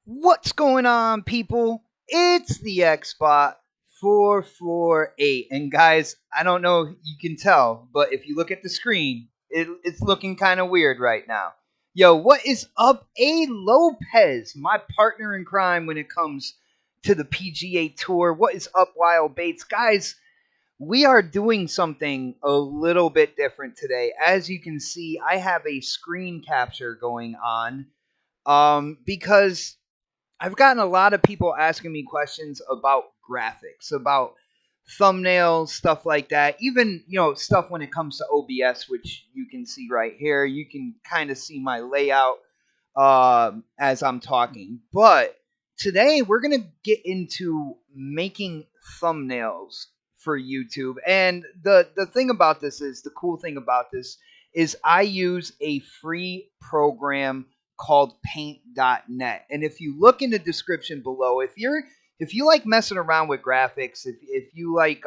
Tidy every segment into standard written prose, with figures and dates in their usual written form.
What's going on, people? It's the Xbot 448. And guys, I don't know if you can tell, but if you look at the screen, it's looking kind of weird right now. Yo, what is up? A Lopez, my partner in crime when it comes to the PGA Tour. What is up, Wild Baits? Guys, we are doing something a little bit different today. As you can see, I have a screen capture going on because I've gotten a lot of people asking me questions about graphics, about thumbnails, stuff like that. Even, stuff when it comes to OBS, which you can see right here. You can kind of see my layout as I'm talking. But today we're going to get into making thumbnails for YouTube. And the thing about this is, the cool thing about this is I use a free program called paint.net. And if you look in the description below, if you like messing around with graphics, if you like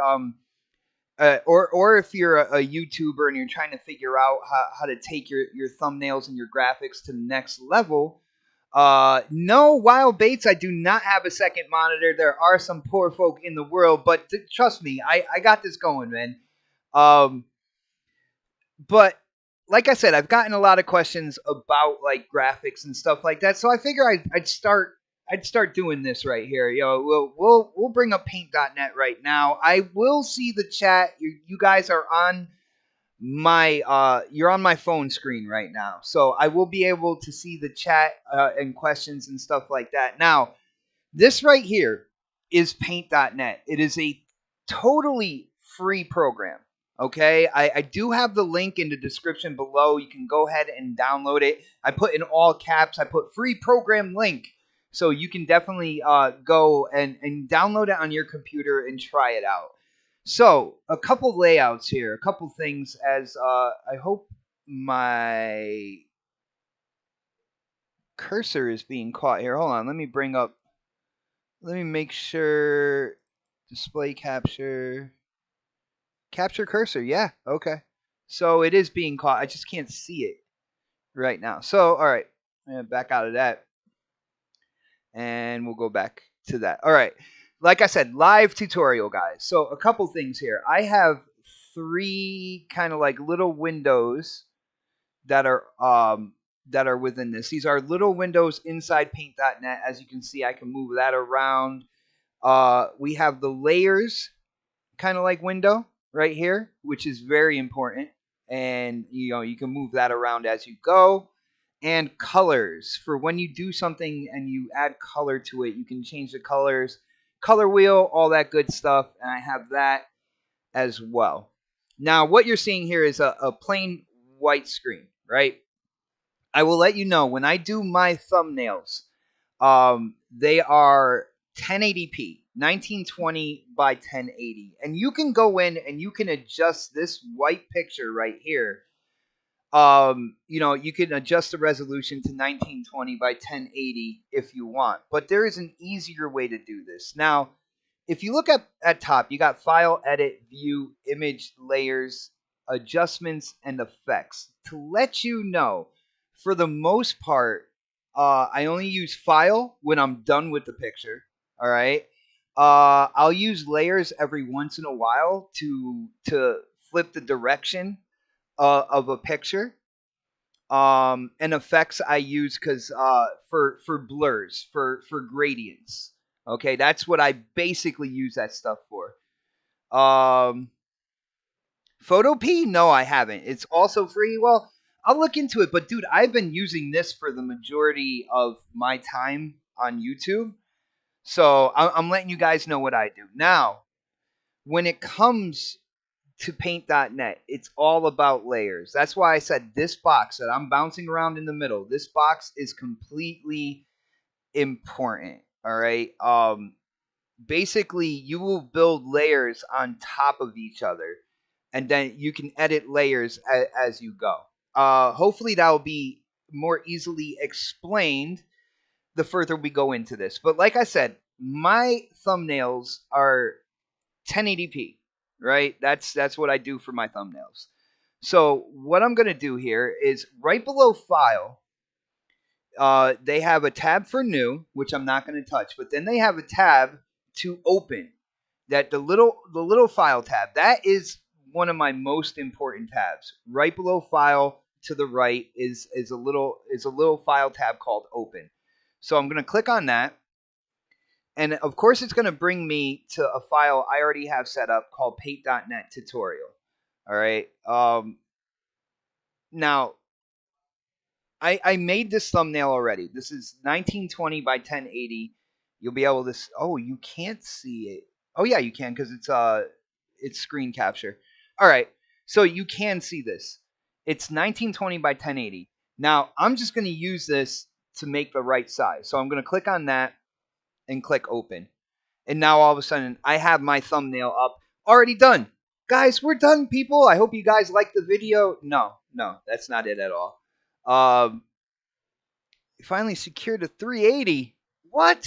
or if you're a YouTuber and you're trying to figure out how to take your thumbnails and your graphics to the next level, no, Wild Baits, I do not have a second monitor. There are some poor folk in the world, but trust me, I got this going, man. Um, but like I said, I've gotten a lot of questions about like graphics and stuff like that, so I figure I'd start doing this right here. We'll bring up paint.net right now. I will see the chat. You guys are on my you're on my phone screen right now, so I will be able to see the chat and questions and stuff like that. Now, this right here is paint.net. It is a totally free program. Okay, I do have the link in the description below. You can go ahead and download it. I put in all caps, I put free program link. So you can definitely go and download it on your computer and try it out. So a couple layouts here, a couple things as I hope my cursor is being caught here. Hold on, let me make sure display capture cursor. Yeah, okay. So it is being caught. I just can't see it right now. So all right, back out of that, and we'll go back to that. All right. Like I said, live tutorial, guys. So a couple things here. I have three kind of like little windows that are within this. These are little windows inside paint.net. As you can see, I can move that around. We have the layers kind of like window right here, which is very important. And you can move that around as you go. And colors for when you do something and you add color to it, you can change the colors, color wheel, all that good stuff. And I have that as well. Now, what you're seeing here is a plain white screen, right? I will let you know when I do my thumbnails, they are 1080p, 1920 by 1080. And you can go in and you can adjust this white picture right here. You can adjust the resolution to 1920 by 1080 if you want. But there is an easier way to do this. Now, if you look at top, you got file, edit, view, image, layers, adjustments, and effects. To let you know, for the most part, I only use file when I'm done with the picture. All right. I'll use layers every once in a while to flip the direction of a picture. And effects I use because for blurs, for gradients. Okay, that's what I basically use that stuff for. Um, Photo P? No, I haven't. It's also free. Well, I'll look into it. But dude, I've been using this for the majority of my time on YouTube. So I'm letting you guys know what I do. Now, when it comes to paint.net, it's all about layers. That's why I said this box that I'm bouncing around in the middle, this box is completely important. All right. Basically, you will build layers on top of each other, and then you can edit layers as you go. Hopefully, that will be more easily explained the further we go into this. But like I said, my thumbnails are 1080p, right? That's what I do for my thumbnails. So what I'm going to do here is right below file, they have a tab for new, which I'm not going to touch, but then they have a tab to open. That the little file tab, that is one of my most important tabs. Right below file to the right is a little file tab called open. So I'm going to click on that, and of course it's going to bring me to a file I already have set up called paint.net tutorial. All right. Now I made this thumbnail already. This is 1920 by 1080. You'll be able to. Oh, you can't see it. Oh yeah, you can because it's screen capture. All right, so you can see this. It's 1920 by 1080. Now I'm just going to use this to make the right size. So I'm going to click on that and click open. And now all of a sudden I have my thumbnail up, already done. Guys, we're done, people. I hope you guys liked the video. No, that's not it at all. Um, finally secured a 380. What?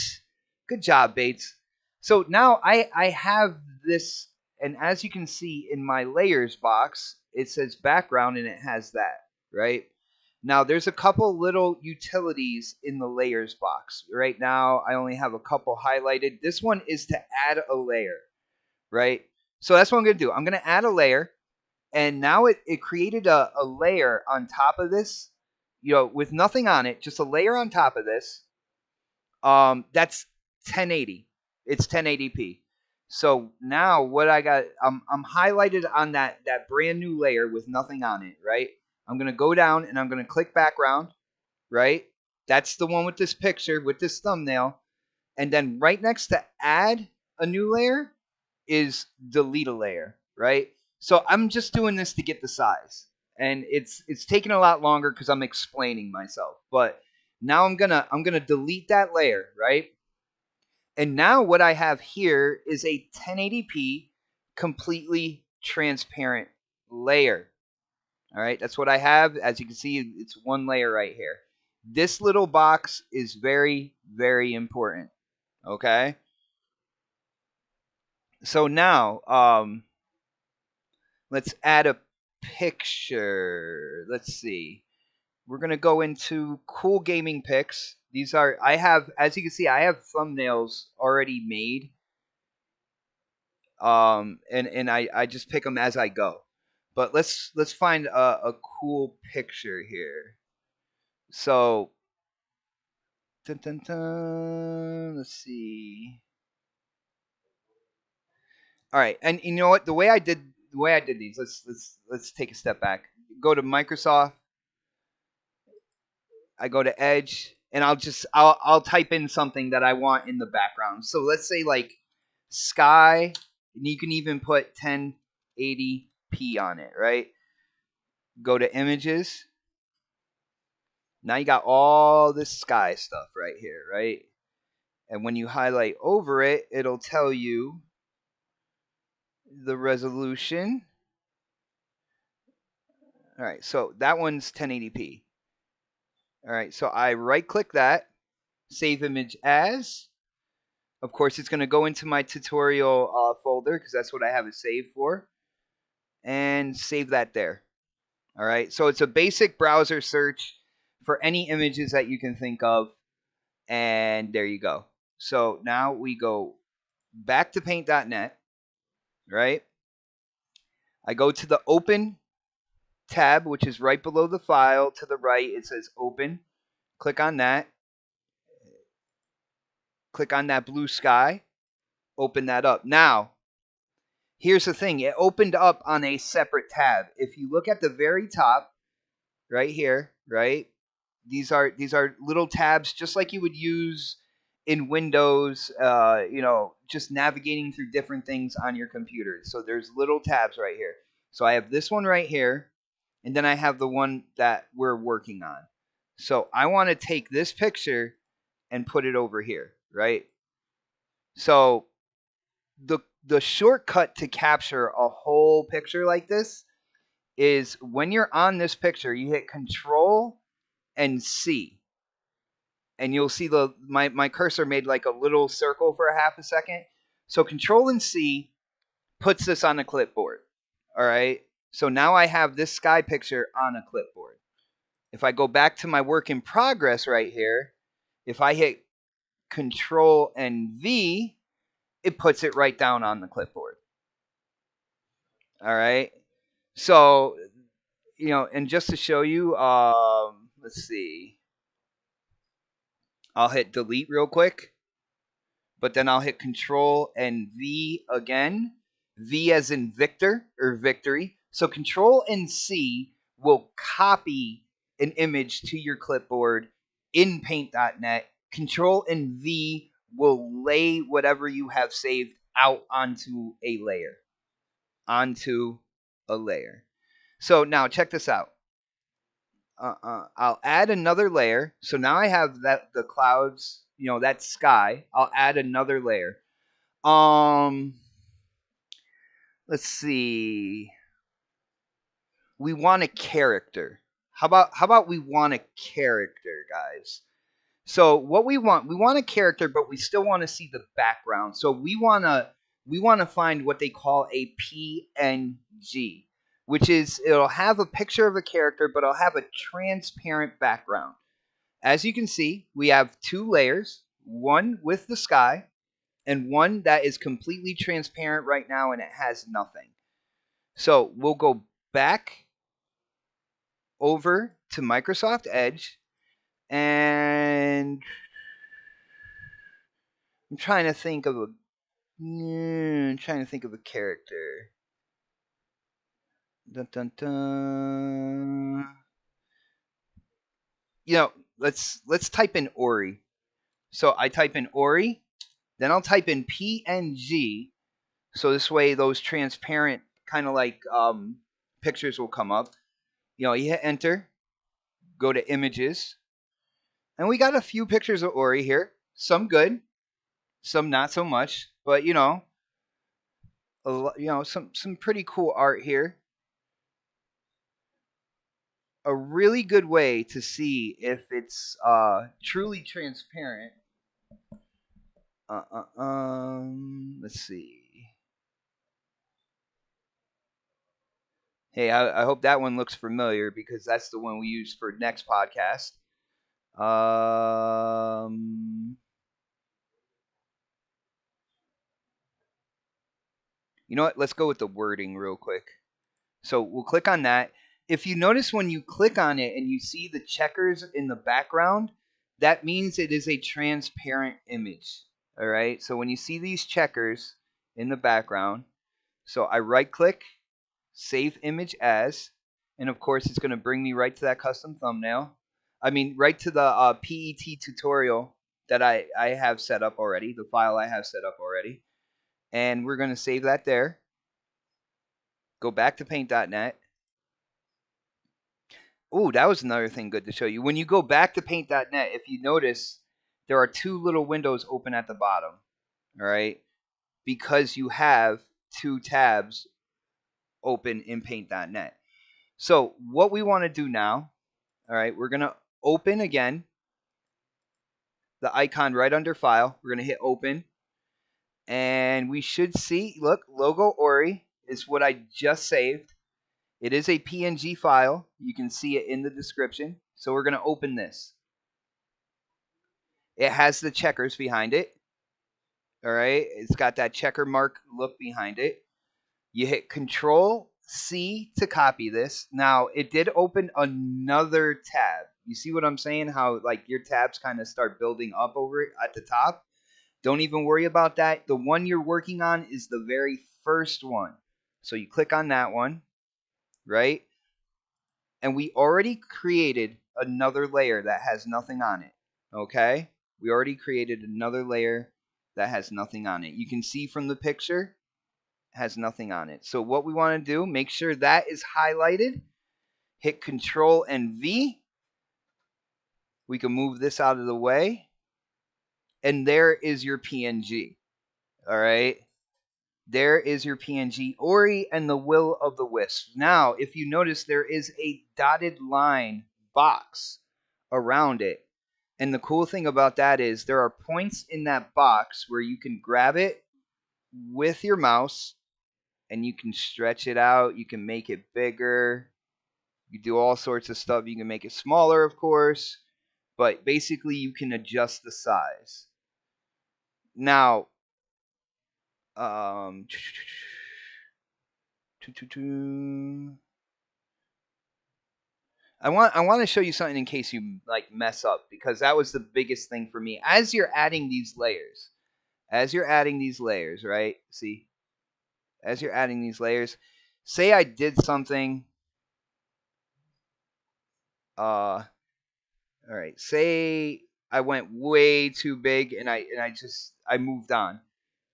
Good job, Bates. So now I have this, and as you can see in my layers box, it says background and it has that, right? Now there's a couple little utilities in the layers box. Right now I only have a couple highlighted. This one is to add a layer, right? So that's what I'm going to do. I'm going to add a layer, and now it created a layer on top of this, with nothing on it, just a layer on top of this. That's 1080. It's 1080p. So now what I got, I'm highlighted on that brand new layer with nothing on it, right? I'm gonna go down and I'm gonna click background, right? That's the one with this picture, with this thumbnail, and then right next to add a new layer is delete a layer, right? So I'm just doing this to get the size, and it's taking a lot longer because I'm explaining myself. But now I'm gonna delete that layer, right? And now what I have here is a 1080p completely transparent layer. All right, that's what I have. As you can see, it's one layer right here. This little box is very, very important. Okay. So now, let's add a picture. Let's see. We're gonna go into cool gaming pics. These are I have, as you can see, I have thumbnails already made. And I just pick them as I go. But let's find a cool picture here. So, dun, dun, dun, let's see. All right, and you know what? The way I did these. Let's take a step back. Go to Microsoft. I go to Edge, and I'll type in something that I want in the background. So let's say like sky, and you can even put 1080p on it, right? Go to images. Now you got all this sky stuff right here, right? And when you highlight over it, it'll tell you the resolution. All right, so that one's 1080p. All right, so I right click that, save image as. Of course, it's going to go into my tutorial folder because that's what I have it saved for. And save that there. All right, so it's a basic browser search for any images that you can think of. And there you go. So now we go back to paint.net, right? I go to the open tab, which is right below the file. To the right, it says open. Click on that. Click on that blue sky. Open that up. Now, here's the thing. It opened up on a separate tab. If you look at the very top, right here, right? These are little tabs just like you would use in Windows, just navigating through different things on your computer. So there's little tabs right here. So I have this one right here, and then I have the one that we're working on. So I want to take this picture and put it over here, right? So the shortcut to capture a whole picture like this is when you're on this picture, you hit Control and C, and you'll see my cursor made like a little circle for a half a second. So Control and C puts this on a clipboard. All right. So now I have this sky picture on a clipboard. If I go back to my work in progress right here, if I hit Control and V, it puts it right down on the clipboard. All right. So, and just to show you, let's see. I'll hit delete real quick, but then I'll hit Control and V again. V as in Victor or victory. So Control and C will copy an image to your clipboard in Paint.net. Control and V will lay whatever you have saved out onto a layer. So now check this out. I'll add another layer. So now I have the clouds, that sky. I'll add another layer. Let's see. We want a character. How about we want a character, guys? So what we want a character, but we still want to see the background. So we want to find what they call a PNG, which is it'll have a picture of a character, but it'll have a transparent background. As you can see, we have two layers, one with the sky and one that is completely transparent right now and it has nothing. So we'll go back over to Microsoft Edge and I'm trying to think of a character. Dun, dun, dun. Let's type in Ori. So I type in Ori, then I'll type in PNG. So this way, those transparent kind of like pictures will come up. You hit enter, go to images, and we got a few pictures of Ori here. Some good, some not so much, but some pretty cool art here. A really good way to see if it's truly transparent. Let's see. Hey, I hope that one looks familiar because that's the one we use for next podcast. You know what? Let's go with the wording real quick. So we'll click on that. If you notice when you click on it and you see the checkers in the background, that means it is a transparent image. All right. So when you see these checkers in the background, so I right click, save image as, and of course it's going to bring me right to that custom thumbnail. I mean, right to the PET tutorial that I have set up already, the file I have set up already. And we're going to save that there. Go back to Paint.net. Oh, that was another thing good to show you. When you go back to Paint.net, if you notice, there are two little windows open at the bottom. All right? Because you have two tabs open in Paint.net. So what we want to do now, all right, we're going to open again the icon right under File. We're going to hit Open. And we should see, look, logo Ori is what I just saved. It is a PNG file. You can see it in the description. So we're going to open this. It has the checkers behind it. All right. It's got that checker mark look behind it. You hit Control C to copy this. Now, it did open another tab. You see what I'm saying? How like your tabs kind of start building up over it at the top. Don't even worry about that. The one you're working on is the very first one. So you click on that one, right? And we already created another layer that has nothing on it. Okay? We already created another layer that has nothing on it. You can see from the picture, has nothing on it. So what we want to do, make sure that is highlighted. Hit Control and V. We can move this out of the way. And there is your PNG. All right? There is your PNG, Ori and the Will of the Wisp. Now, if you notice, there is a dotted line box around it. And the cool thing about that is there are points in that box where you can grab it with your mouse and you can stretch it out. You can make it bigger. You do all sorts of stuff. You can make it smaller, of course, but basically you can adjust the size. Now, um, I want to show you something in case you like mess up, because that was the biggest thing for me. As you're adding these layers, right? See, as you're adding these layers, say I did something. All right. Say I went way too big, and I moved on.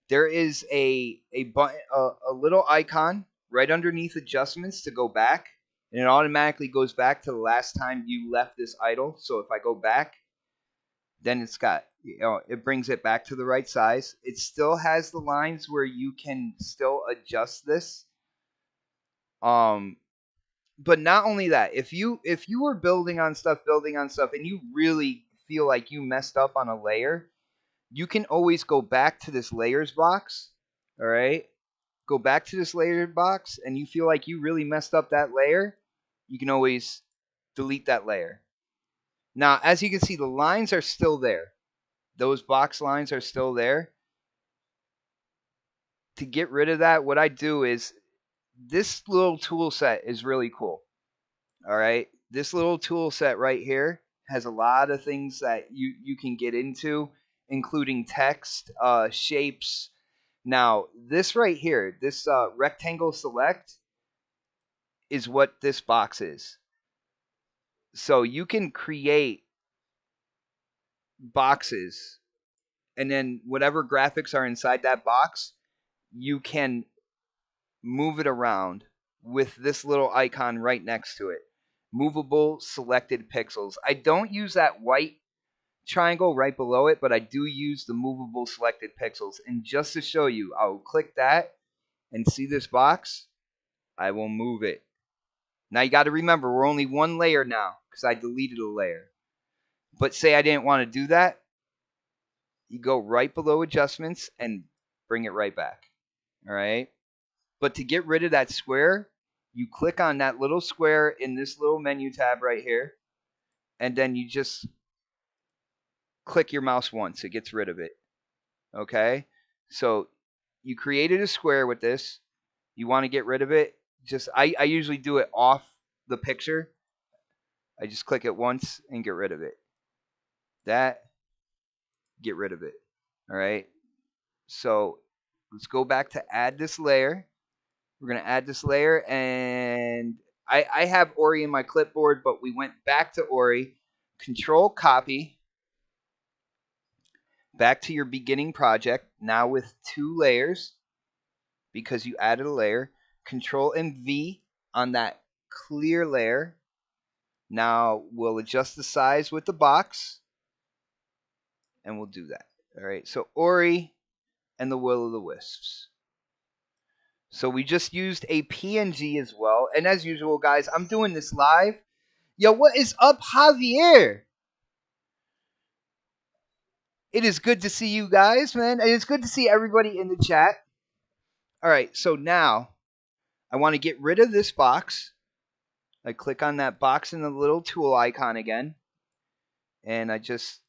There is a button, a little icon right underneath adjustments to go back, and it automatically goes back to the last time you left this idle. So if I go back, then it's got, it brings it back to the right size. It still has the lines where you can still adjust this. Um, but not only that, if you were building on stuff, and you really feel like you messed up on a layer, you can always go back to this layers box. All right, go back to this layer box, and you feel like you really messed up that layer, you can always delete that layer. Now, as you can see, the lines are still there. Those box lines are still there. To get rid of that, what I do is, this little tool set is really cool. All right, this little tool set right here has a lot of things that you can get into, including text, shapes. Now, this right here, this rectangle select, is what this box is. So you can create boxes, and then whatever graphics are inside that box, you can move it around with this little icon right next to it. Movable selected pixels. I don't use that white triangle right below it, but I do use the movable selected pixels. And just to show you, I'll click that and see this box. I will move it. Now you got to remember, we're only one layer now because I deleted a layer. But say I didn't want to do that, you go right below adjustments and bring it right back. All right. But to get rid of that square, you click on that little square in this little menu tab right here, and then you just click your mouse once. It gets rid of it. Okay. So you created a square with this. You want to get rid of it. Just I usually do it off the picture. I just click it once and get rid of it. That, get rid of it. All right. So let's go back to add this layer. We're going to add this layer, and I have Ori in my clipboard, but we went back to Ori. Control copy. Back to your beginning project, now with 2 layers, because you added a layer. Control and V on that clear layer. Now we'll adjust the size with the box, and we'll do that. All right, so Ori and the Will of the Wisps. So we just used a PNG as well. And as usual, guys, I'm doing this live. Yo, what is up, Javier? It is good to see you guys, man. It is good to see everybody in the chat. All right, so now I want to get rid of this box. I click on that box and the little tool icon again. And I just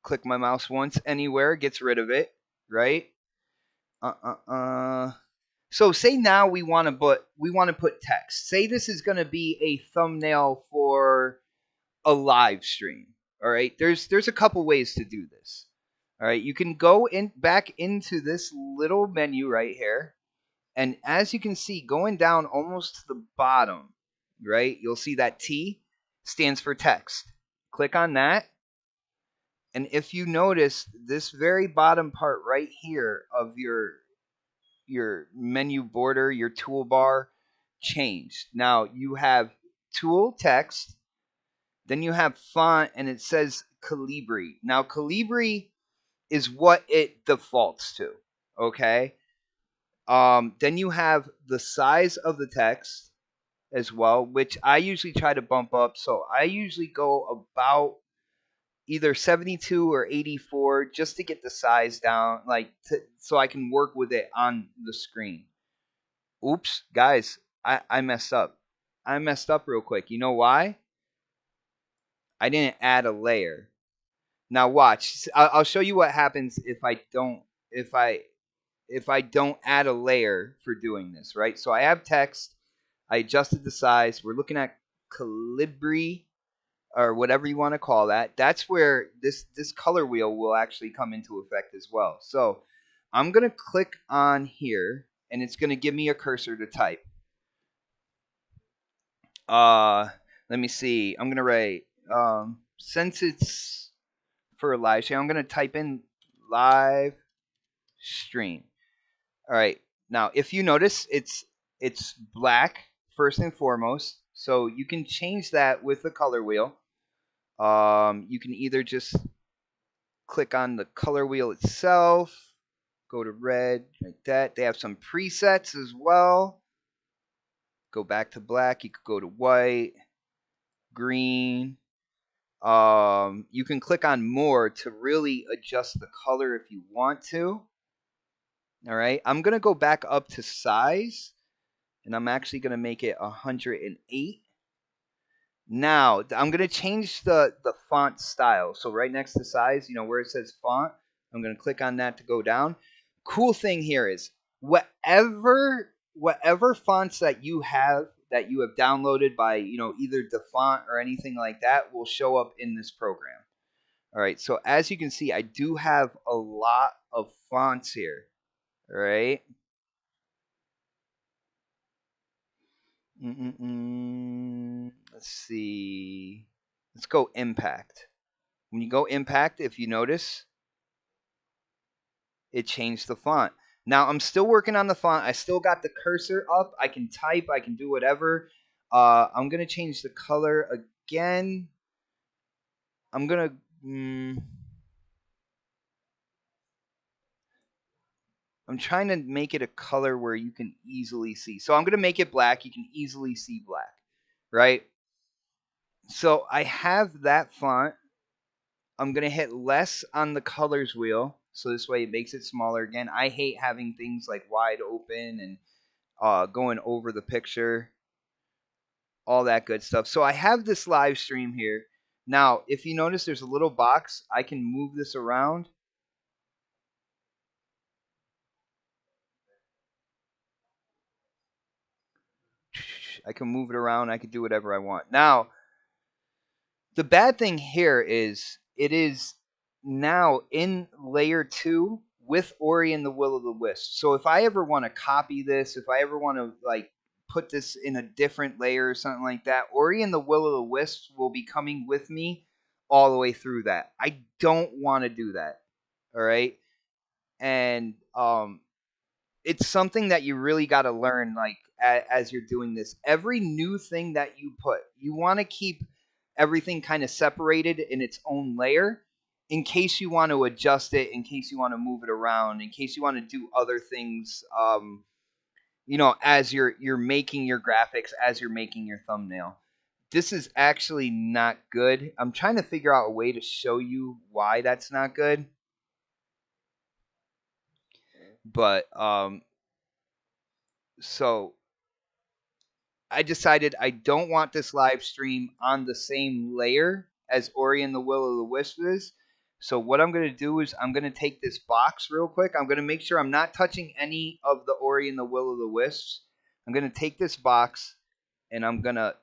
click my mouse once anywhere, gets rid of it, right? So say now we want to put text. Say this is going to be a thumbnail for a live stream. All right, there's a couple ways to do this. All right, you can go back into this little menu right here, and as you can see, going down almost to the bottom, right, you'll see that T stands for text. Click on that, and if you notice, this very bottom part right here of your menu border, your toolbar, changed. Now you have tool text, then you have font, and it says Calibri. Now Calibri is what it defaults to. Okay. Then you have the size of the text as well, which I usually try to bump up. So I usually go about either 72 or 84 just to get the size down, so I can work with it on the screen. Oops, guys, I messed up. I messed up real quick. You know why? I didn't add a layer. Now watch. I'll show you what happens if I if I don't add a layer for doing this, right? So I have text. I adjusted the size. We're looking at Calibri or whatever you want to call that. That's where this color wheel will actually come into effect as well. So I'm gonna click on here, and it's gonna give me a cursor to type. Uh, Let me see. I'm gonna write since it's for a live stream. I'm gonna type in live stream. All right. Now, if you notice, it's black first and foremost. So you can change that with the color wheel. You can either just click on the color wheel itself, go to red like that. They have some presets as well. Go back to black. You could go to white, green. You can click on more to really adjust the color if you want to. All right. I'm gonna go back up to size, and I'm actually gonna make it 108. Now I'm gonna change the font style. So right next to size, where it says font, I'm gonna click on that to go down. Cool thing here is whatever fonts that you have downloaded by either the font or anything like that will show up in this program. All right. So as you can see, I do have a lot of fonts here. All right. Let's see. Let's go impact. When you go impact, if you notice, it changed the font. Now I'm still working on the font. I still got the cursor up. I can type. I can do whatever. I'm gonna change the color again. I'm gonna. I'm trying to make it a color where you can easily see. So I'm gonna make it black. You can easily see black, right? So I have that font. I'm going to hit less on the colors wheel. So this way it makes it smaller again. I hate having things like wide open and going over the picture. All that good stuff. So I have this live stream here. Now, if you notice there's a little box, I can move this around. I can move it around. I can do whatever I want. Now, the bad thing here is it is now in layer 2 with Ori and the Will of the Wisp. So if I ever want to copy this, if I ever want to put this in a different layer or something like that, Ori and the Will of the Wisps will be coming with me all the way through that. I don't want to do that. All right? And it's something that you really got to learn as you're doing this. Every new thing that you put, you want to keep everything kind of separated in its own layer in case you want to adjust it, in case you want to move it around, in case you want to do other things as you're making your graphics, as you're making your thumbnail. This is actually not good. I'm trying to figure out a way to show you why that's not good. But so I decided I don't want this live stream on the same layer as Ori and the Will of the Wisp is. So what I'm going to do is I'm going to take this box real quick. I'm going to make sure I'm not touching any of the Ori and the Will of the Wisps. I'm going to take this box and I'm going to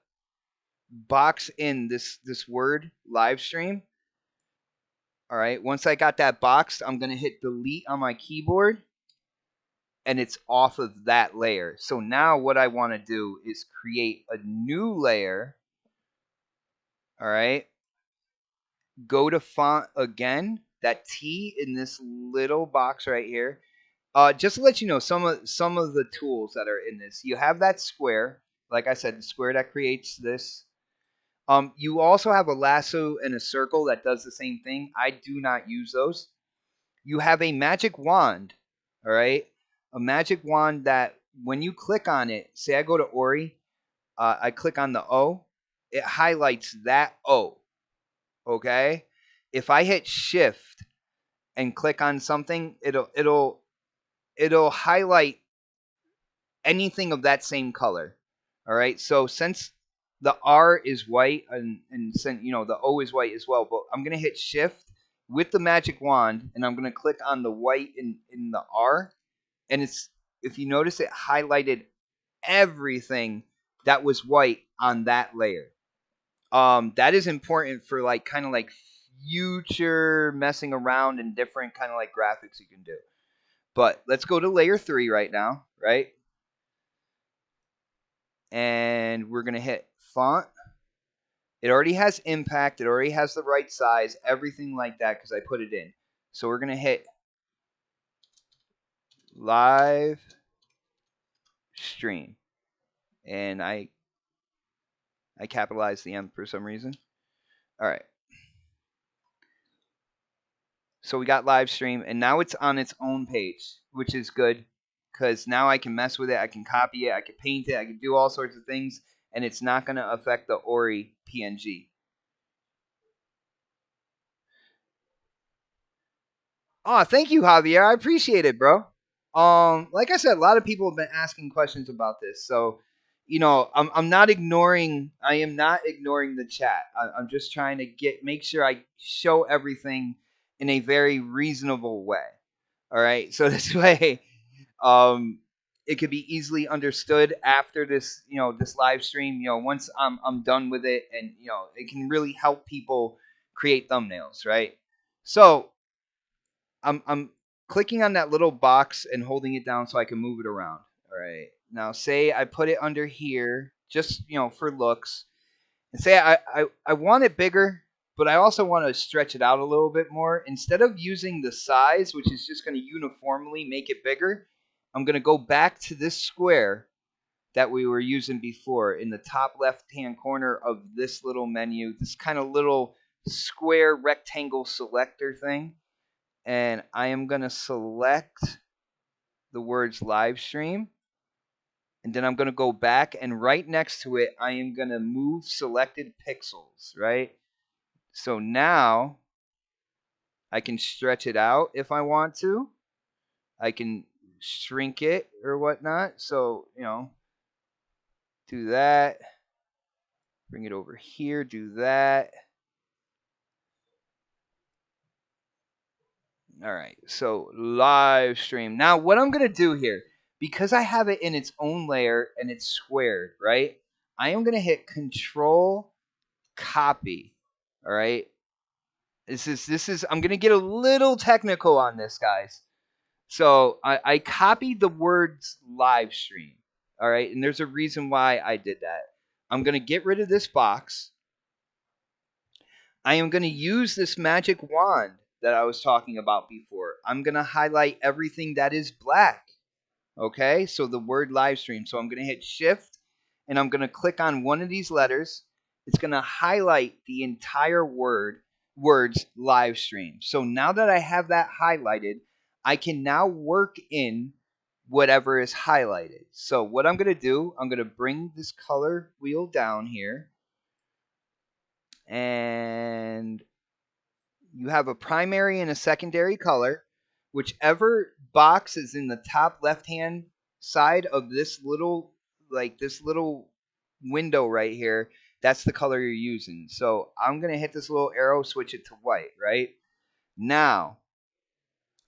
box in this word live stream. All right. Once I got that boxed, I'm going to hit delete on my keyboard. And it's off of that layer. So now what I want to do is create a new layer. All right. Go to font again. That T in this little box right here. Just to let you know some of the tools that are in this. You have that square. Like I said, the square that creates this. You also have a lasso and a circle that does the same thing. I do not use those. You have a magic wand. All right. A magic wand that when you click on it, say I go to Ori, I click on the O, it highlights that O. Okay? If I hit shift and click on something, it'll highlight anything of that same color. All right. So since the R is white and since the O is white as well, but I'm gonna hit Shift with the magic wand, and I'm gonna click on the white in the R, and it's if you notice it highlighted everything that was white on that layer. That is important for like kind of like future messing around and different kind of like graphics you can do. But let's go to layer 3 right now, right? And we're gonna hit font. It already has impact. It already has the right size, everything like that because I put it in. So we're gonna hit live stream, and I capitalized the M for some reason. All right. So we got live stream, and now it's on its own page, which is good because now I can mess with it. I can copy it. I can paint it. I can do all sorts of things, and it's not going to affect the Ori PNG. Oh, thank you, Javier. I appreciate it, bro. Like I said, a lot of people have been asking questions about this, so I'm not ignoring. I am not ignoring the chat. I'm just trying to make sure I show everything in a very reasonable way. All right, so this way, um, it could be easily understood after this, this live stream. Once I'm done with it, and it can really help people create thumbnails, right? So I'm clicking on that little box and holding it down so I can move it around. All right. Now say I put it under here just for looks, and say I want it bigger, but I also want to stretch it out a little bit more. Instead of using the size, which is just going to uniformly make it bigger, I'm going to go back to this square that we were using before in the top left hand corner of this little menu, this kind of little square rectangle selector thing, and I am going to select the words live stream, and then I'm going to go back, and right next to it I am going to move selected pixels, right? So now I can stretch it out if I want to. I can shrink it or whatnot. So, do that. Bring it over here, do that. All right, so live stream. Now, what I'm going to do here, because I have it in its own layer and it's squared, right? I am going to hit Control Copy. All right. I'm going to get a little technical on this, guys. So I copied the words live stream. All right. And there's a reason why I did that. I'm going to get rid of this box. I am going to use this magic wand that I was talking about before. I'm going to highlight everything that is black. Okay, so the word live stream. So I'm going to hit Shift, and I'm going to click on one of these letters. It's going to highlight the entire words live stream. So now that I have that highlighted, I can now work in whatever is highlighted. So what I'm going to do, I'm going to bring this color wheel down here, and you have a primary and a secondary color. Whichever box is in the top left hand side of this little window right here, that's the color you're using. So I'm going to hit this little arrow, switch it to white, right? Now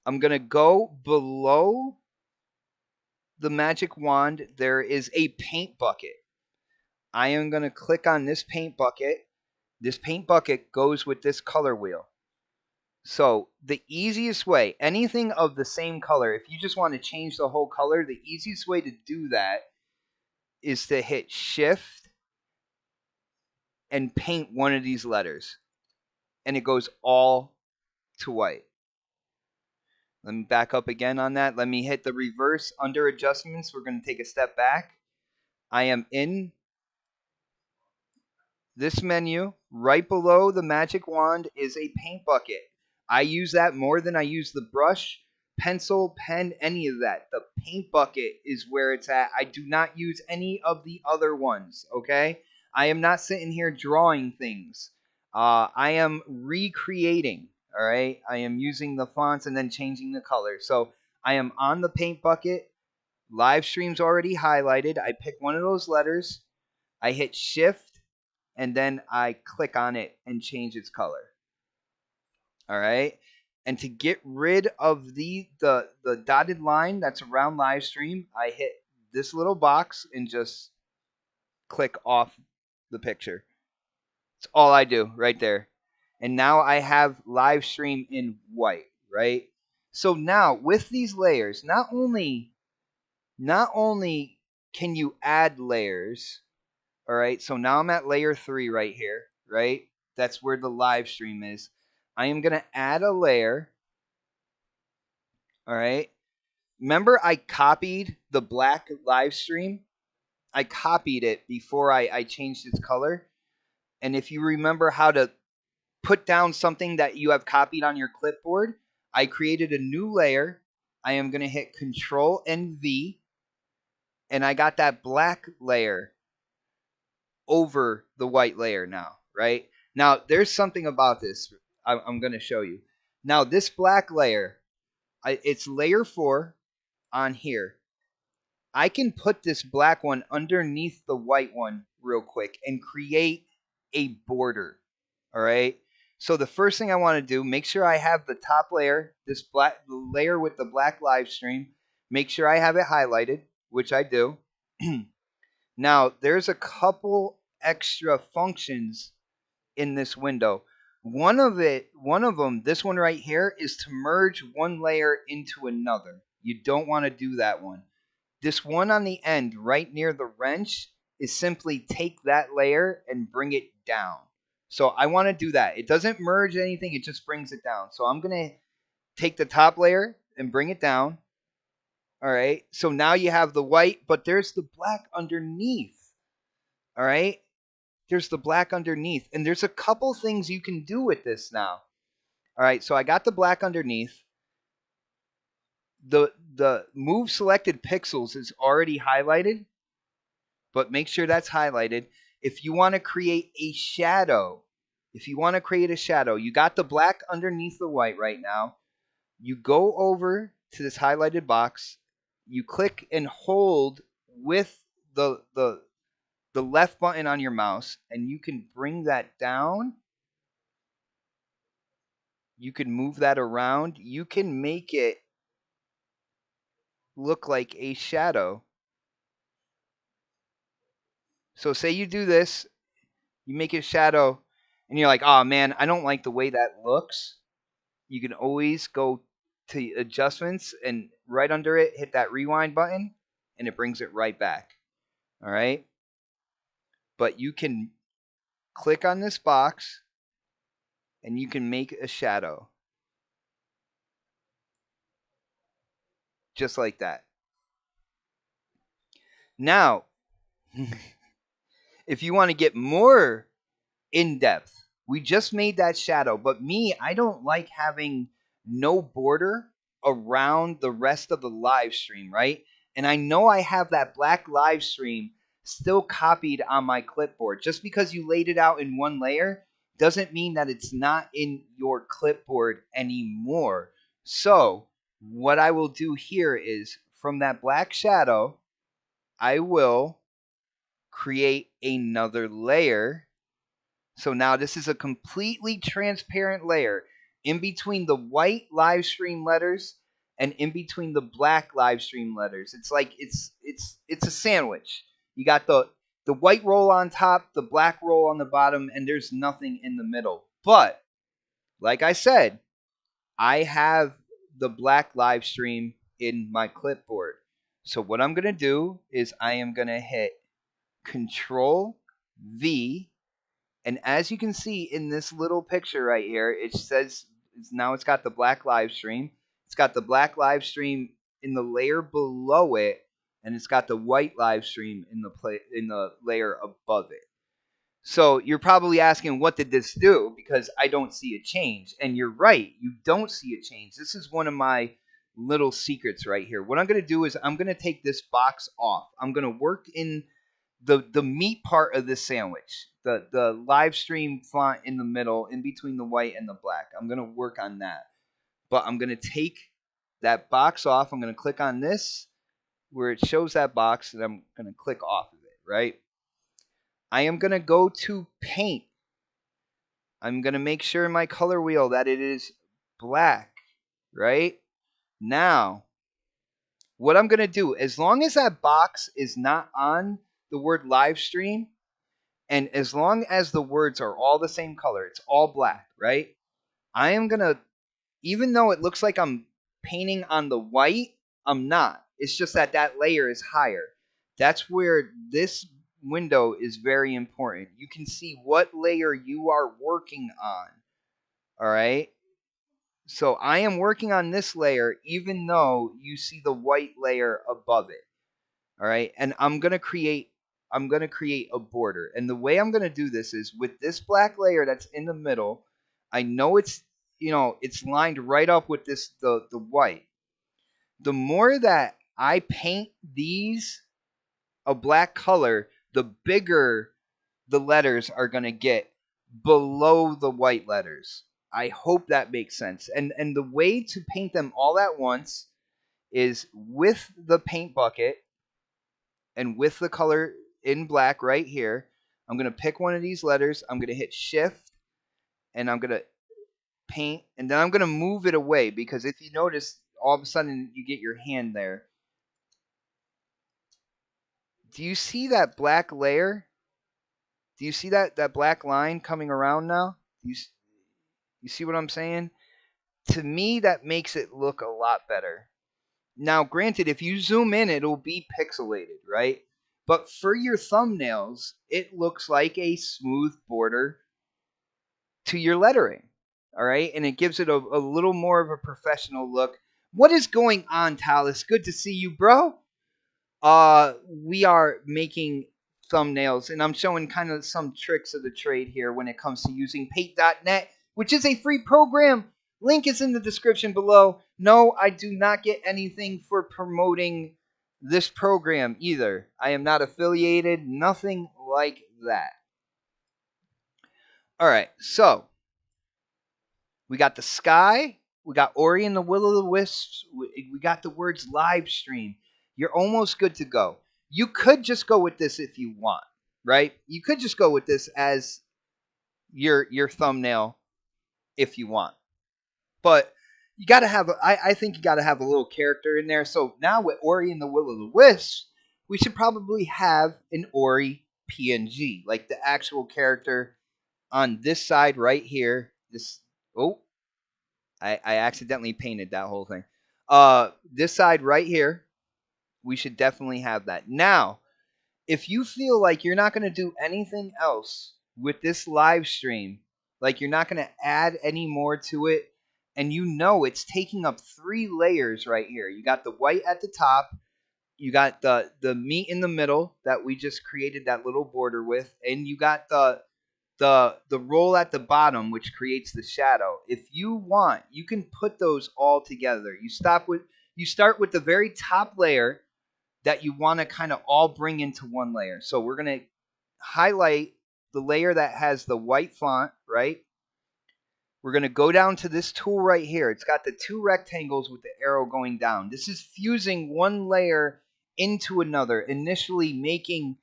I'm going to go below the magic wand. There is a paint bucket. I am going to click on this paint bucket. This paint bucket goes with this color wheel. So the easiest way, anything of the same color, if you just want to change the whole color, the easiest way to do that is to hit Shift and paint one of these letters. And it goes all to white. Let me back up again on that. Let me hit the reverse under adjustments. We're going to take a step back. I am in this menu. Right below the magic wand is a paint bucket. I use that more than I use the brush, pencil, pen, any of that. The paint bucket is where it's at. I do not use any of the other ones, okay? I am not sitting here drawing things. I am recreating, all right? I am using the fonts and then changing the color. So I am on the paint bucket. Live stream's already highlighted. I pick one of those letters. I hit shift and then I click on it and change its color. All right. And to get rid of the dotted line that's around live stream, I hit this little box and just click off the picture. That's all I do right there. And now I have live stream in white, right? So now with these layers, not only can you add layers, all right? So now I'm at layer 3 right here, right? That's where the live stream is. I am going to add a layer, all right? Remember I copied the black live stream? I copied it before I changed its color. And if you remember how to put down something that you have copied on your clipboard, I created a new layer. I am going to hit Control and V, and I got that black layer over the white layer now, right? Now, there's something about this I'm going to show you. Now, this black layer, it's layer 4 on here. I can put this black one underneath the white one real quick and create a border. All right. So the first thing I want to do, make sure I have the top layer, this black the layer with the black live stream. Make sure I have it highlighted, which I do. Now, there's a couple extra functions in this window. One of them, this one right here, is to merge one layer into another. You don't want to do that one. This one on the end, right near the wrench, is simply take that layer and bring it down. So I want to do that. It doesn't merge anything, it just brings it down. So I'm going to take the top layer and bring it down. All right. So now you have the white, but there's the black underneath. All right. There's the black underneath. And there's a couple things you can do with this now. All right. So I got the black underneath. The move selected pixels is already highlighted, but make sure that's highlighted. If you want to create a shadow, you got the black underneath the white right now. You go over to this highlighted box, you click and hold with the left button on your mouse, and you can bring that down. You can move that around. You can make it look like a shadow. So say you do this, you make it a shadow, and you're like, oh man, I don't like the way that looks. You can always go to adjustments and right under it, hit that rewind button, and it brings it right back. All right. But you can click on this box and you can make a shadow. Just like that. Now, if you want to get more in depth, we just made that shadow. But me, I don't like having no border around the rest of the live stream, right? And I know I have that black live stream still copied on my clipboard. Just because you laid it out in one layer doesn't mean that it's not in your clipboard anymore. So, what I will do here is from that black shadow, I will create another layer. So now this is a completely transparent layer in between the white live stream letters and in between the black live stream letters. It's like it's a sandwich. You got the white roll on top, the black roll on the bottom, and there's nothing in the middle. But like I said, I have the black live stream in my clipboard. So what I'm going to do is I am going to hit Control V, and as you can see in this little picture right here, it says now it's got the black live stream. It's got the black live stream in the layer below it, and it's got the white live stream in the layer above it. So you're probably asking, what did this do? Because I don't see a change. And you're right, you don't see a change. This is one of my little secrets right here. What I'm going to do is I'm going to take this box off. I'm going to work in the meat part of this sandwich, the live stream font in the middle, in between the white and the black. I'm going to work on that. But I'm going to take that box off. I'm going to click on this where it shows that box, and I'm going to click off of it, right? I am going to go to paint. I'm going to make sure in my color wheel that it is black, right? Now, what I'm going to do, as long as that box is not on the word live stream, and as long as the words are all the same color, it's all black, right? I am going to, even though it looks like I'm painting on the white, I'm not. It's just that that layer is higher. That's where this window is very important. You can see what layer you are working on. All right. So I am working on this layer even though you see the white layer above it. All right. And I'm going to create a border. And the way I'm going to do this is with this black layer that's in the middle, I know it's, it's lined right up with the white. The more that I paint these a black color, the bigger the letters are going to get below the white letters. I hope that makes sense. And the way to paint them all at once is with the paint bucket and with the color in black right here. I'm going to pick one of these letters. I'm going to hit shift and I'm going to paint, and then I'm going to move it away because if you notice, all of a sudden you get your hand there. Do you see that black layer? Do you see that black line coming around now? You see what I'm saying? To me, that makes it look a lot better. Now, granted, if you zoom in, it'll be pixelated, right? But for your thumbnails, it looks like a smooth border to your lettering, all right? And it gives it a little more of a professional look. What is going on, Talis? Good to see you, bro. We are making thumbnails, and I'm showing kind of some tricks of the trade here when it comes to using paint.net, which is a free program. Link is in the description below. No, I do not get anything for promoting this program either. I am not affiliated, nothing like that. All right, so we got the sky, we got Ori and the Will o' the Wisps, we got the words live stream. You're almost good to go. You could just go with this if you want, right? You could just go with this as your thumbnail if you want. But you got to have, I think you got to have a little character in there. So now with Ori and the Will o' the Wisps, we should probably have an Ori PNG, like the actual character on this side right here. Oh, I accidentally painted that whole thing. This side right here, we should definitely have that. Now, if you feel like you're not going to do anything else with this live stream, like you're not going to add any more to it, and you know it's taking up 3 layers right here. You got the white at the top, you got the meat in the middle that we just created that little border with, and you got the roll at the bottom, which creates the shadow. If you want, you can put those all together. You start with the very top layer that you want to kind of all bring into one layer. So we're going to highlight the layer that has the white font, right? We're going to go down to this tool right here. It's got the 2 rectangles with the arrow going down. This is fusing one layer into another, initially making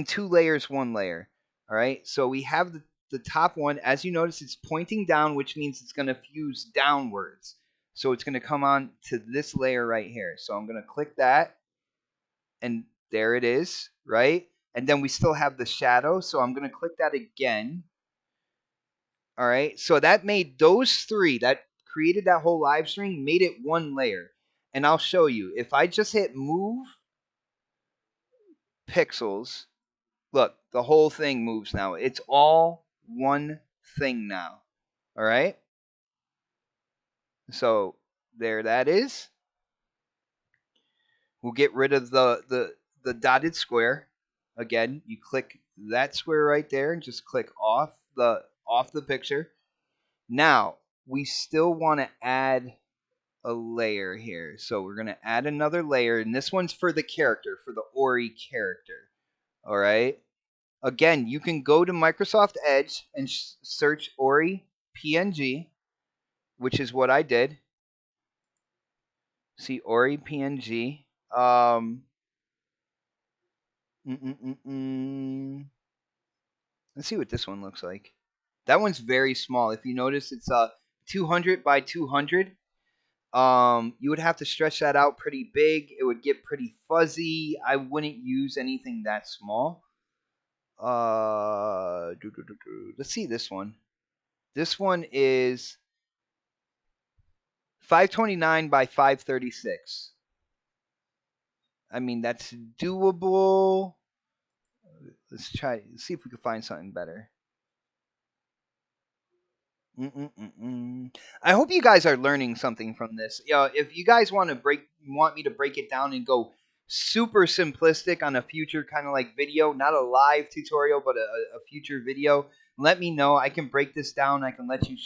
2 layers one layer. All right, so we have the top one. As you notice, it's pointing down, which means it's going to fuse downwards. So it's going to come on to this layer right here. So I'm going to click that, and there it is, right? And then we still have the shadow, so I'm going to click that again. All right, so that made those 3, that created that whole live stream, made it one layer. And I'll show you. If I just hit move pixels, look, the whole thing moves now. It's all one thing now. All right? So there that is. We'll get rid of the dotted square. Again, you click that square right there and just click off the picture. Now, we still want to add a layer here. So we're going to add another layer, and this one's for the character, for the Ori character. All right? Again, you can go to Microsoft Edge and search Ori PNG, which is what I did. See Ori PNG. Mm-mm-mm-mm. Let's see what this one looks like. That one's very small. If you notice, it's 200 by 200. You would have to stretch that out pretty big. It would get pretty fuzzy. I wouldn't use anything that small. Let's see this one. This one is 529 by 536. I mean, that's doable. Let's see if we can find something better. Mm-mm-mm-mm. I hope you guys are learning something from this. If you guys want me to break it down and go super simplistic on a future kind of like video, not a live tutorial, but a future video, let me know. I can break this down. I can let you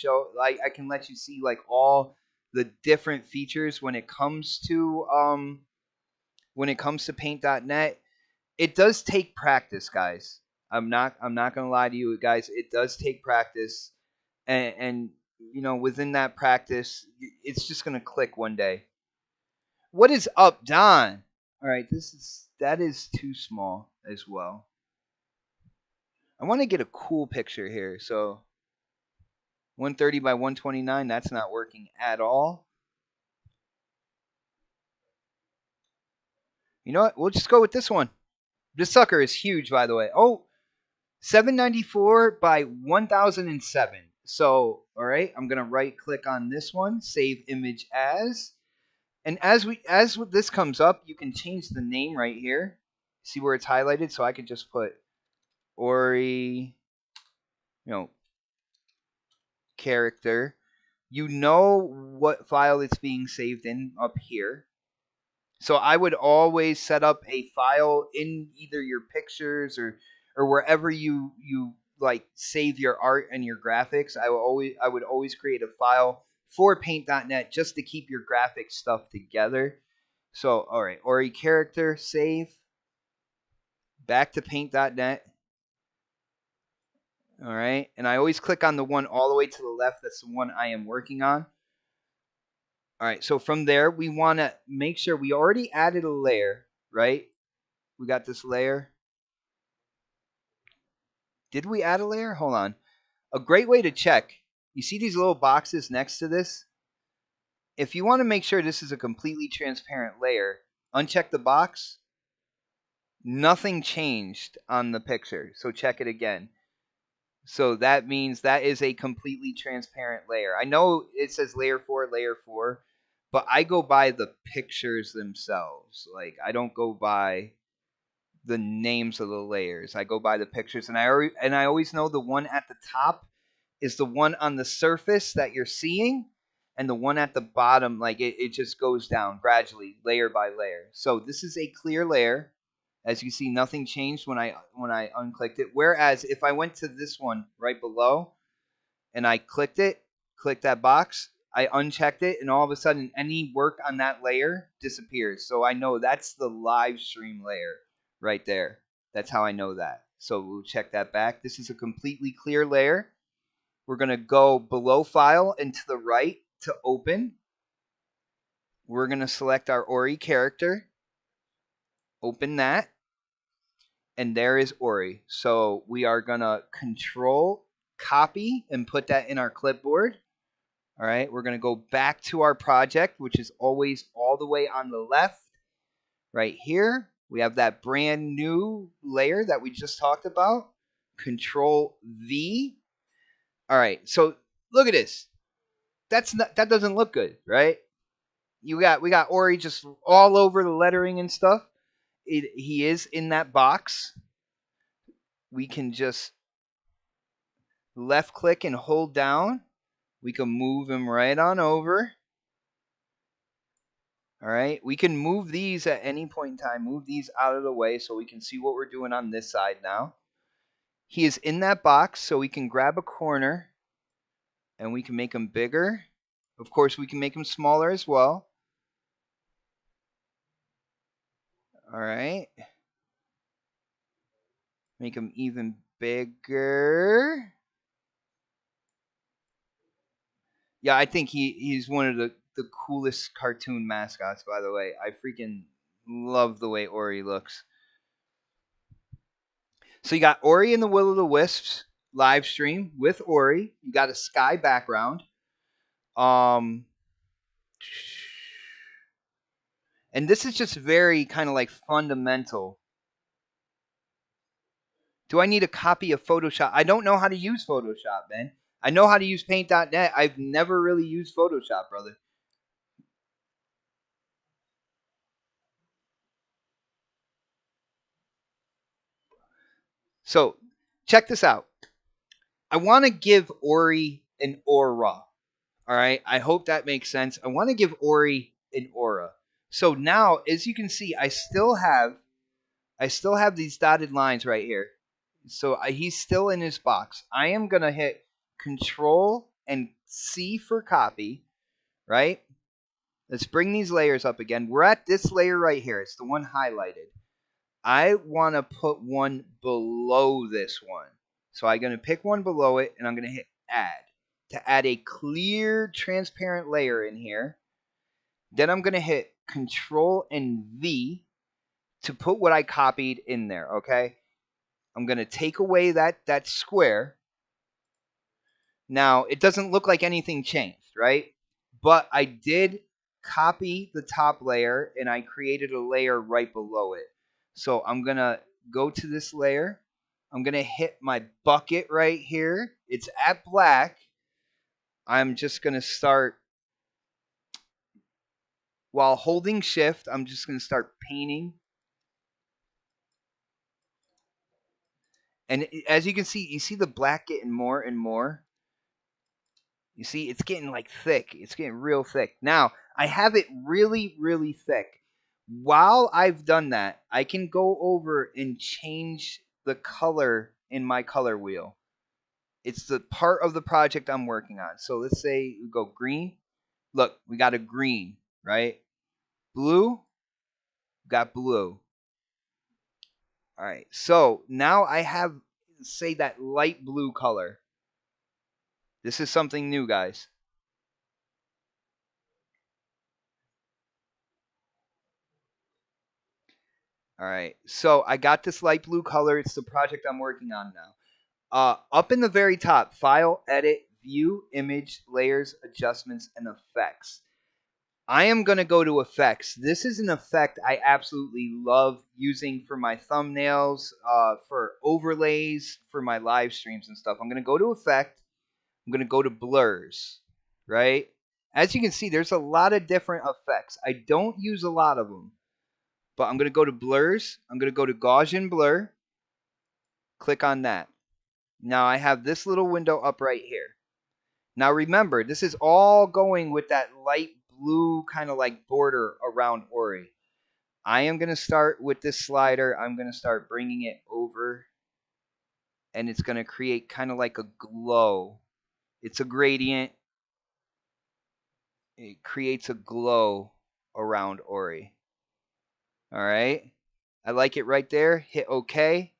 I can let you see like all the different features when it comes to paint.net. It does take practice, guys. I'm not gonna lie to you guys. It does take practice, and within that practice, it's just gonna click one day. What is up, Don? All right, that is too small as well. I want to get a cool picture here. So 130 by 129. That's not working at all. You know what? We'll just go with this one. This sucker is huge, by the way. Oh, 794 by 1007. So, all right, I'm going to right click on this one, save image as. And as this comes up, you can change the name right here. See where it's highlighted? So I could just put Ori, character. You know what file it's being saved in up here. So I would always set up a file in either your pictures or wherever you like save your art and your graphics. I would always create a file for paint.net just to keep your graphic stuff together. So all right, Ori character, save, back to paint.net. All right, and I always click on the one all the way to the left. That's the one I am working on. All right, so from there we want to make sure we already added a layer, right? We got this layer. Did we add a layer? Hold on. A great way to check. You see these little boxes next to this? If you want to make sure this is a completely transparent layer, uncheck the box. Nothing changed on the picture. So check it again. So that means that is a completely transparent layer. I know it says layer 4, but I go by the pictures themselves. Like I don't go by the names of the layers. I go by the pictures, and I always know the one at the top is the one on the surface that you're seeing, and the one at the bottom, like it just goes down gradually, layer by layer. So this is a clear layer. As you see, nothing changed when I unclicked it. Whereas if I went to this one right below and I clicked that box, I unchecked it, and all of a sudden any work on that layer disappears. So I know that's the live stream layer right there. That's how I know that. So we'll check that back. This is a completely clear layer. We're going to go below file and to the right to open. We're going to select our Ori character. Open that. And there is Ori. So we are going to control copy and put that in our clipboard. All right, we're going to go back to our project, which is always all the way on the left. Right here, we have that brand new layer that we just talked about. Control V. All right, so look at this. That doesn't look good, right? We got Ori just all over the lettering and stuff. He is in that box. We can just left click and hold down. We can move him right on over. All right, we can move these at any point in time. Move these out of the way so we can see what we're doing on this side now. He is in that box, so we can grab a corner and we can make him bigger. Of course, we can make him smaller as well. All right. Make him even bigger. Yeah, I think he's one of the coolest cartoon mascots, by the way. I freaking love the way Ori looks. So you got Ori and the Will o' the Wisps live stream with Ori. You got a sky background. Um, and this is just very kind of like fundamental. Do I need a copy of Photoshop? I don't know how to use Photoshop, man. I know how to use Paint.net. I've never really used Photoshop, brother. So check this out. I want to give Ori an aura. All right. I hope that makes sense. I want to give Ori an aura. So now, as you can see, I still have these dotted lines right here. So he's still in his box. I am gonna hit Control and C for copy. Right. Let's bring these layers up again. We're at this layer right here. It's the one highlighted. I want to put one below this one. So I'm going to pick one below it, and I'm going to hit Add to add a clear, transparent layer in here. Then I'm going to hit Control and V to put what I copied in there, okay? I'm going to take away that square. Now, it doesn't look like anything changed, right? But I did copy the top layer, and I created a layer right below it. So I'm going to go to this layer. I'm going to hit my bucket right here. It's at black. I'm just going to start, while holding shift, I'm just going to start painting. And as you can see, you see the black getting more and more. You see, it's getting like thick. It's getting real thick. Now, I have it really, really thick. While I've done that, I can go over and change the color in my color wheel. It's the part of the project I'm working on. So let's say we go green. Look, we got a green, right? Blue, got blue. All right. So now I have, say, that light blue color. This is something new, guys. All right. So I got this light blue color. It's the project I'm working on now. Up in the very top, File, Edit, View, Image, Layers, Adjustments, and Effects. I am going to go to Effects. This is an effect I absolutely love using for my thumbnails, for overlays, for my live streams and stuff. I'm going to go to Effect. I'm going to go to Blurs, right? As you can see, there's a lot of different effects. I don't use a lot of them, but I'm going to go to Blurs. I'm going to go to Gaussian Blur. Click on that. Now I have this little window up right here. Now remember, this is all going with that light blue kind of like border around Ori. I am going to start with this slider. I'm going to start bringing it over, and it's going to create kind of like a glow. It's a gradient. It creates a glow around Ori. All right. I like it right there. Hit OK.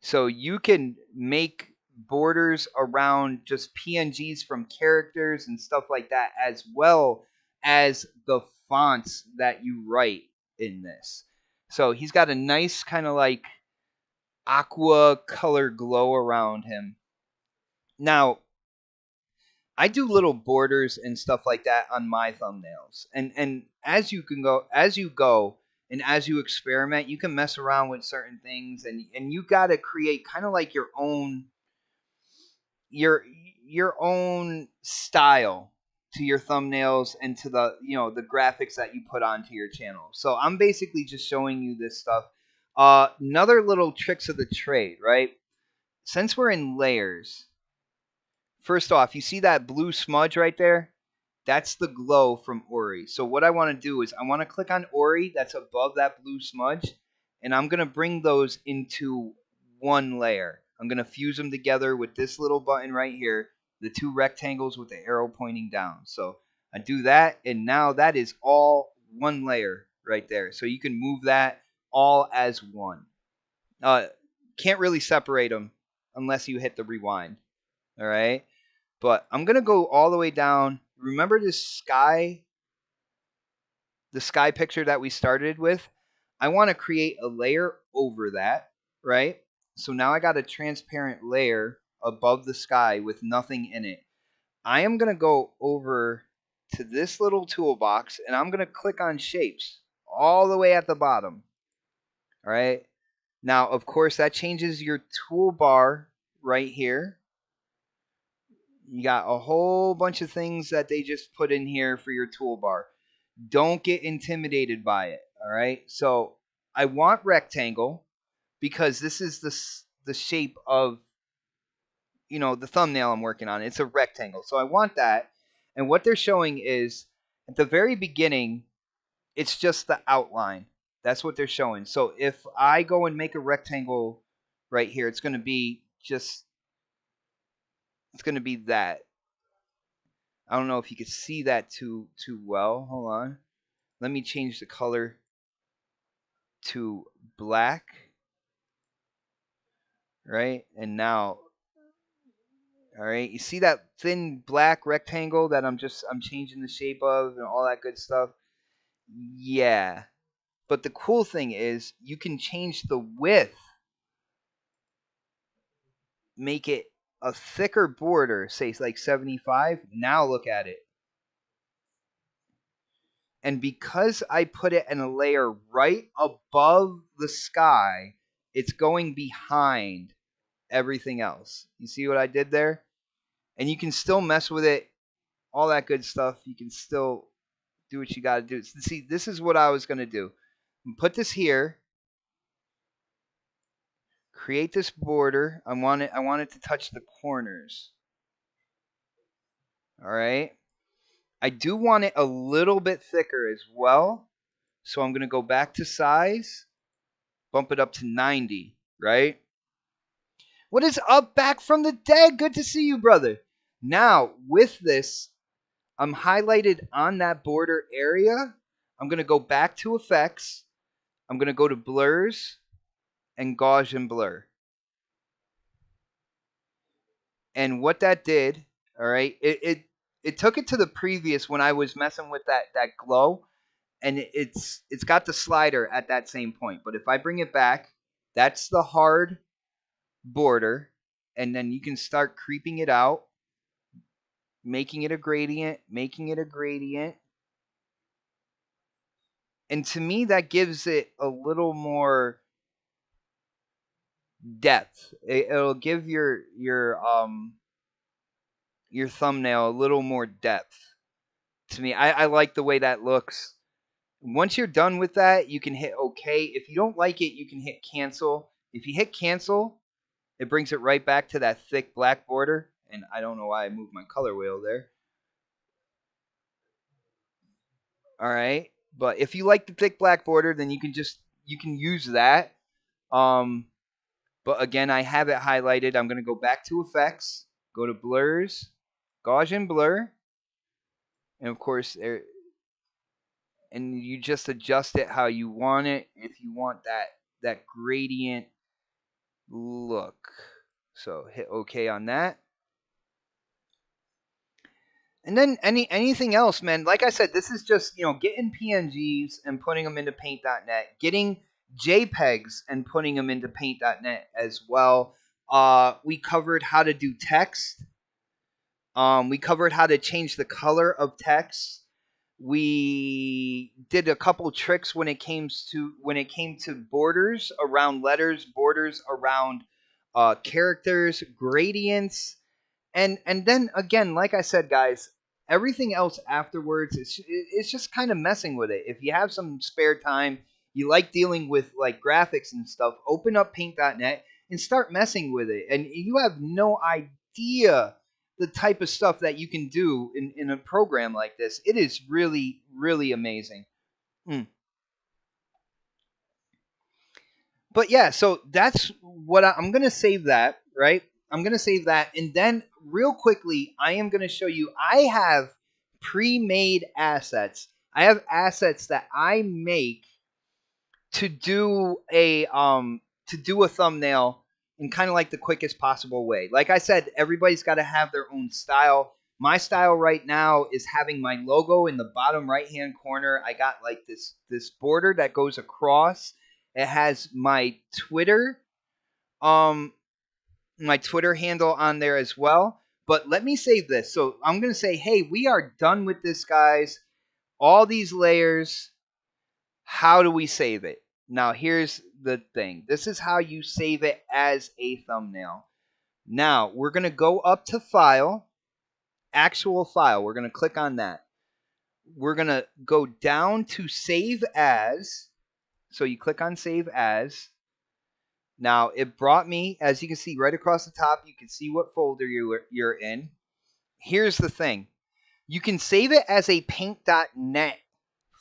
So you can make borders around just PNGs from characters and stuff like that, as well as the fonts that you write in this. So he's got a nice kind of like aqua color glow around him. Now, I do little borders and stuff like that on my thumbnails. And as you go and as you experiment, you can mess around with certain things, and you got to create kind of like your your own style to your thumbnails and to the the graphics that you put onto your channel. So I'm basically just showing you this stuff. Another little tricks of the trade, right? Since we're in layers, first off, you see that blue smudge right there? That's the glow from Ori. So what I want to do is I want to click on Ori that's above that blue smudge, and I'm going to bring those into one layer. I'm going to fuse them together with this little button right here, the two rectangles with the arrow pointing down. So I do that, and now that is all one layer right there. So you can move that all as one. Can't really separate them unless you hit the rewind. All right. But I'm going to go all the way down. Remember the sky picture that we started with? I want to create a layer over that, right? So now I got a transparent layer above the sky with nothing in it. I am going to go over to this little toolbox and I'm going to click on shapes all the way at the bottom. All right. Now, of course, that changes your toolbar right here. You got a whole bunch of things that they just put in here for your toolbar. Don't get intimidated by it. All right. So I want rectangle because this is the shape of the thumbnail I'm working on. It's a rectangle. So I want that. And what they're showing is at the very beginning, it's just the outline. That's what they're showing. So if I go and make a rectangle right here, it's going to be that. I don't know if you can see that too well. Hold on. Let me change the color to black. Right? And now, all right, you see that thin black rectangle that I'm changing the shape of and all that good stuff? Yeah. But the cool thing is you can change the width, make it a thicker border, say like 75. Now look at it. And because I put it in a layer right above the sky, it's going behind everything else. You see what I did there? And you can still mess with it, all that good stuff. You can still do what you got to do. See, this is what I was going to do. Put this here. Create this border. I want it to touch the corners. All right. I do want it a little bit thicker as well. So I'm going to go back to size, bump it up to 90, right? What is up, back from the dead? Good to see you, brother. Now, with this, I'm highlighted on that border area. I'm going to go back to effects. I'm going to go to blurs and Gaussian blur. And what that did, all right, it took it to the previous when I was messing with that glow, and it's got the slider at that same point. But if I bring it back, that's the hard border, and then you can start creeping it out, making it a gradient, and to me that gives it a little more depth. It'll give your thumbnail a little more depth. To me, I like the way that looks. Once you're done with that, you can hit OK. If you don't like it, you can hit cancel. If you hit cancel, it brings it right back to that thick black border. And I don't know why I moved my color wheel there. All right. But if you like the thick black border, then you can use that. But again, I have it highlighted. I'm going to go back to effects, go to blurs, Gaussian blur, and of course and you just adjust it how you want it. If you want that gradient look, so hit OK on that. And then anything else, man. Like I said, this is just getting PNGs and putting them into Paint.net, getting JPEGs and putting them into Paint.net as well. We covered how to do text. We covered how to change the color of text. We did a couple tricks when it came to borders around letters, borders around characters, gradients, and then again, like I said, guys, everything else afterwards, it's just kind of messing with it. If you have some spare time, you like dealing with like graphics and stuff, open up Paint.net and start messing with it, and you have no idea the type of stuff that you can do in a program like this. It is really, really amazing. But yeah, so that's what I'm going to save that, right? I'm going to save that. And then real quickly, I am going to show you, I have pre-made assets. I have assets that I make to do a thumbnail in kind of like the quickest possible way. Like I said, everybody's got to have their own style. My style right now is having my logo in the bottom right hand corner. I got like this border that goes across, It has um, my Twitter handle on there as well. But let me say this. So I'm going to say, hey, we are done with this, guys. All these layers. How do we save it? Now, here's the thing. This is how you save it as a thumbnail. Now, we're going to go up to File, Actual File. We're going to click on that. We're going to go down to Save As. So you click on Save As. Now, it brought me, as you can see, right across the top, you can see what folder you're in. Here's the thing. You can save it as a paint.net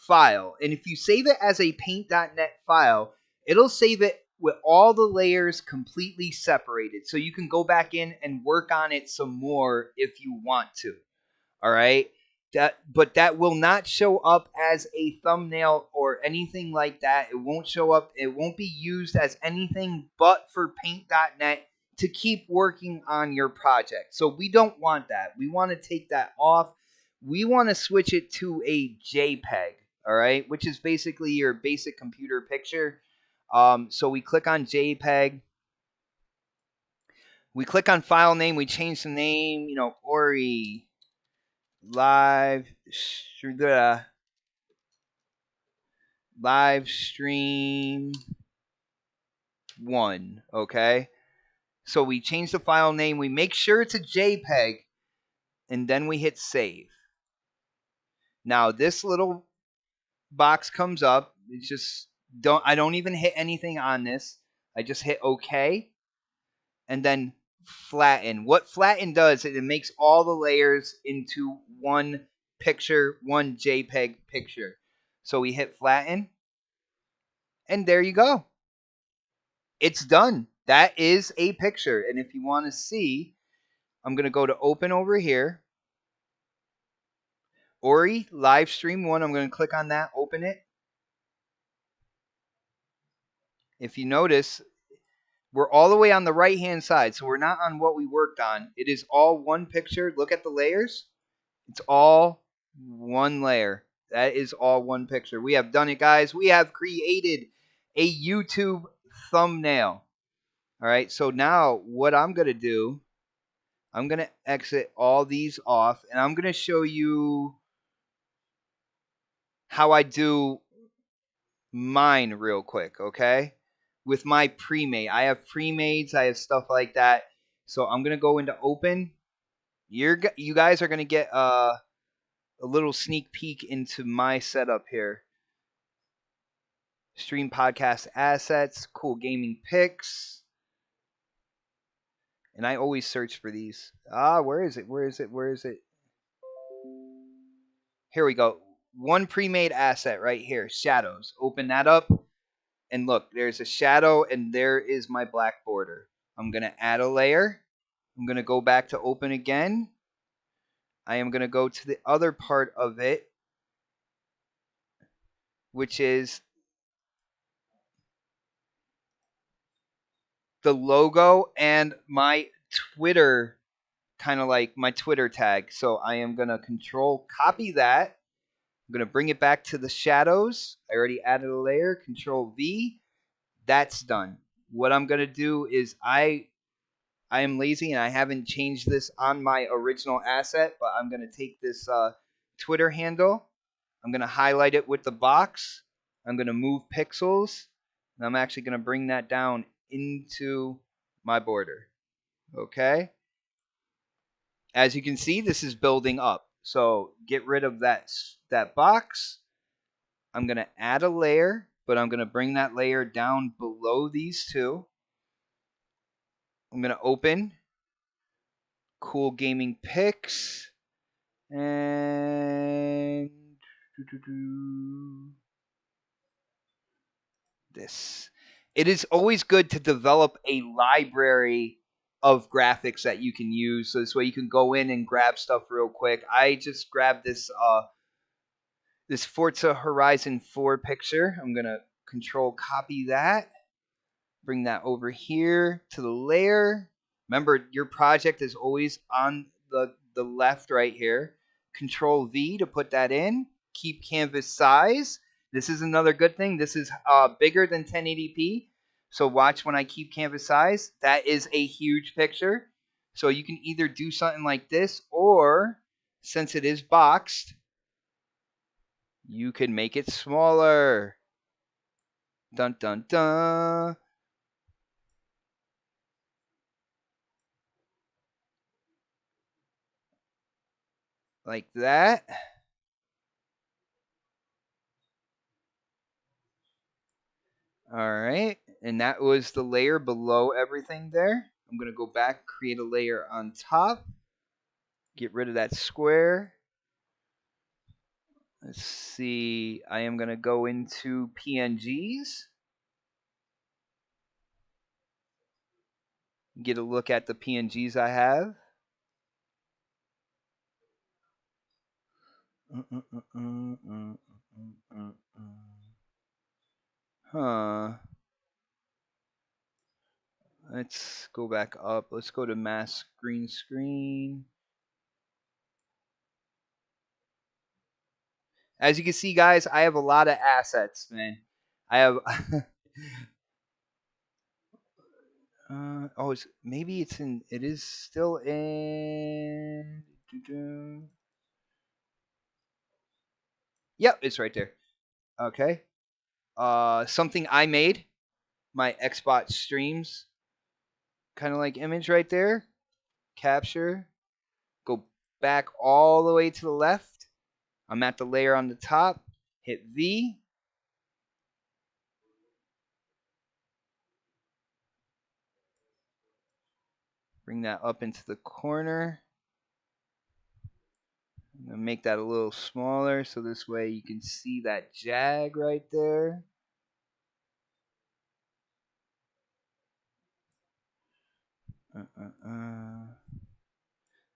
file. And if you save it as a paint.net file, it'll save it with all the layers completely separated. So you can go back in and work on it some more if you want to. All right? But that will not show up as a thumbnail or anything like that. It won't show up. It won't be used as anything but for paint.net to keep working on your project. So we don't want that. We want to take that off. We want to switch it to a JPEG, all right, which is basically your basic computer picture. So we click on JPEG. We click on file name. We change the name, Ori live stream 1, okay? So we change the file name. We make sure it's a JPEG, and then we hit save. Now this little box comes up. It's just I don't even hit anything on this. I just hit OK, and then flatten. What flatten does is it makes all the layers into one picture, one JPEG picture. So we hit flatten, and there you go. It's done. That is a picture. And if you want to see, I'm going to go to open over here. Ori live stream 1. I'm going to click on that, open it. If you notice, we're all the way on the right hand side, so we're not on what we worked on. It is all one picture. Look at the layers. It's all one layer. That is all one picture. We have done it, guys. We have created a YouTube thumbnail. All right, so now what I'm going to do, I'm going to exit all these off, and I'm going to show you how I do mine real quick, okay? With my pre-made. I have pre-mades, I have stuff like that. So I'm going to go into open. You guys are going to get a little sneak peek into my setup here. Stream podcast assets, cool gaming pics. And I always search for these. Where is it? Where is it? Where is it? Here we go. One pre-made asset right here, shadows. Open that up. And look, there's a shadow and there is my black border. I'm going to add a layer. I'm going to go back to open again. I am going to go to the other part of it, which is the logo and my Twitter, kind of like my Twitter tag. So I am going to control copy that. I'm going to bring it back to the shadows. I already added a layer. Control V. That's done. What I'm going to do is I am lazy and I haven't changed this on my original asset, but I'm going to take this Twitter handle. I'm going to highlight it with the box. I'm going to move pixels. And I'm actually going to bring that down into my border. Okay? As you can see, this is building up. So get rid of that box. I'm going to add a layer, but I'm going to bring that layer down below these two. I'm going to open cool gaming pics and this. It is always good to develop a library of graphics that you can use, so this way you can go in and grab stuff real quick. I just grabbed this Forza Horizon 4 picture. I'm gonna control copy that, bring that over here to the layer. Remember, your project is always on the left right here. Control V to put that in. Keep canvas size. This is another good thing. This is bigger than 1080p. So watch when I keep canvas size. That is a huge picture. So you can either do something like this, or since it is boxed, you can make it smaller. Dun dun dun. Like that. All right. And that was the layer below everything there. I'm going to go back, create a layer on top. Get rid of that square. Let's see. I am going to go into PNGs. Get a look at the PNGs I have. Huh. Let's go back up. Let's go to mask green screen. As you can see, guys, I have a lot of assets, man. I have. Oh, maybe it's in. It is still in. Yep, it's right there. Okay. Something I made. My Xbox streams. Kind of like image right there. Capture. Go back all the way to the left. I'm at the layer on the top. Hit V. Bring that up into the corner. I'm going to make that a little smaller so this way you can see that jag right there.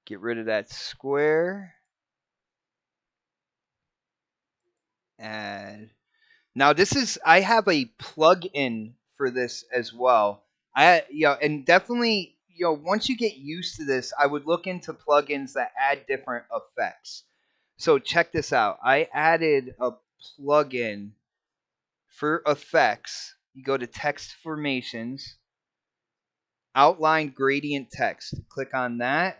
Get rid of that square. Add. Now this is, I have a plug-in for this as well. And definitely, once you get used to this, I would look into plugins that add different effects. So check this out. I added a plugin for effects. You go to text formations, outline gradient text. Click on that.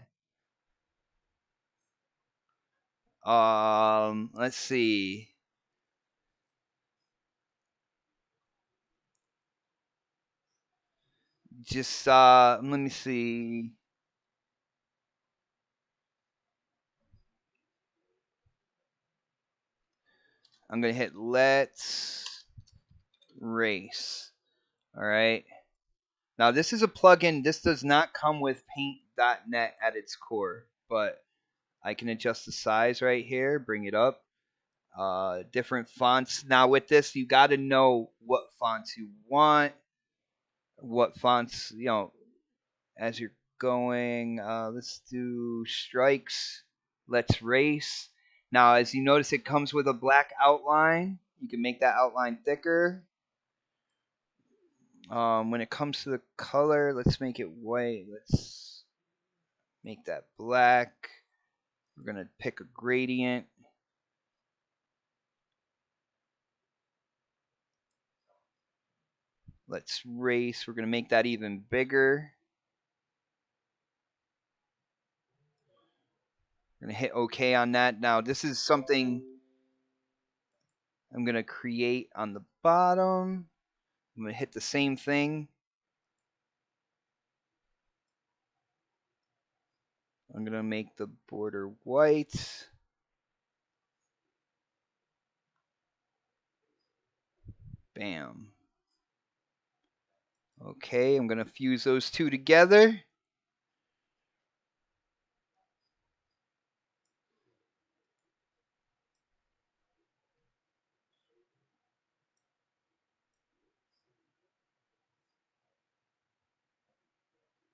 Let's see. Just let me see. I'm gonna hit let's race. All right. Now this is a plugin. This does not come with Paint.net at its core, but I can adjust the size right here, bring it up. Different fonts. Now with this, you got to know what fonts you want, what fonts, as you're going. Let's do strikes. Let's race. Now, as you notice, it comes with a black outline. You can make that outline thicker. When it comes to the color, let's make it white. Let's make that black. We're going to pick a gradient. Let's race. We're going to make that even bigger. We're going to hit OK on that. Now, this is something I'm going to create on the bottom. I'm going to hit the same thing. I'm going to make the border white. Bam. Okay, I'm going to fuse those two together.